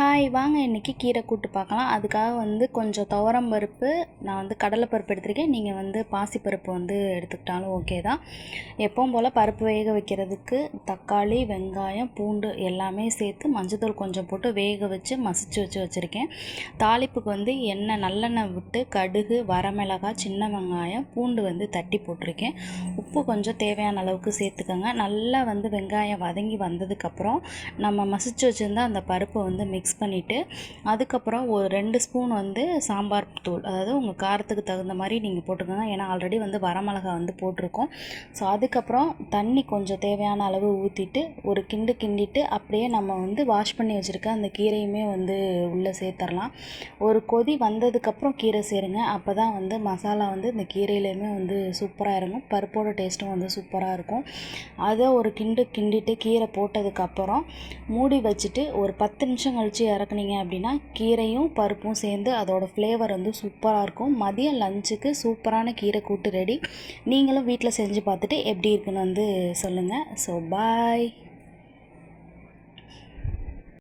Hi வாங்க இன்றைக்கி கீரை கூட்டு பார்க்கலாம். அதுக்காக கொஞ்சம் துவரம் பருப்பு, நான் கடலைப்பருப்பு எடுத்திருக்கேன். நீங்கள் பாசிப்பருப்பு எடுத்துக்கிட்டாலும் ஓகே தான். எப்பவும் போல் பருப்பு வேக வைக்கிறதுக்கு தக்காளி, வெங்காயம், பூண்டு எல்லாமே சேர்த்து மஞ்சத்தூள் கொஞ்சம் போட்டு வேக வச்சு மசிச்சு வச்சுருக்கேன். தாளிப்புக்கு எண்ணெய் நல்லெண்ணெய் விட்டு கடுகு, வரமிளகாய், சின்ன வெங்காயம், பூண்டு தட்டி போட்டிருக்கேன். உப்பு கொஞ்சம் தேவையான அளவுக்கு சேர்த்துக்கோங்க. நல்லா வெங்காயம் வதங்கி வந்ததுக்கப்புறம் நம்ம மசிச்சு வச்சுருந்தா அந்த பருப்பை மிக்ஸ் பண்ணிவிட்டு அதுக்கப்புறம் ஒரு 2 ஸ்பூன் சாம்பார் தூள், அதாவது உங்கள் காரத்துக்கு தகுந்த மாதிரி நீங்கள் போட்டுக்கோங்க. ஏன்னா ஆல்ரெடி வரமிளகா போட்டிருக்கோம். ஸோ அதுக்கப்புறம் தண்ணி கொஞ்சம் தேவையான அளவு ஊற்றிட்டு ஒரு கிண்டிட்டு அப்படியே நம்ம வாஷ் பண்ணி வச்சுருக்க அந்த கீரையுமே உள்ளே சேர்த்துடலாம். ஒரு கொதி வந்ததுக்கப்புறம் கீரை சேருங்க. அப்போ தான் மசாலா இந்த கீரையிலையுமே சூப்பராக இருக்கும். பருப்போட டேஸ்ட்டும் சூப்பராக இருக்கும். அதை ஒரு கிண்டிட்டு கீரை போட்டதுக்கப்புறம் மூடி வச்சுட்டு ஒரு 10 நிமிஷம் கழித்து இறக்குனீங்க அப்படின்னா கீரையும் பருப்பும் சேர்ந்து அதோட ஃப்ளேவர் சூப்பராக இருக்கும். மதியம் லஞ்சுக்கு சூப்பரான கீரை கூட்டு ரெடி. நீங்களும் வீட்டில் செஞ்சு பார்த்துட்டு எப்படி இருக்குன்னு சொல்லுங்கள். So bye.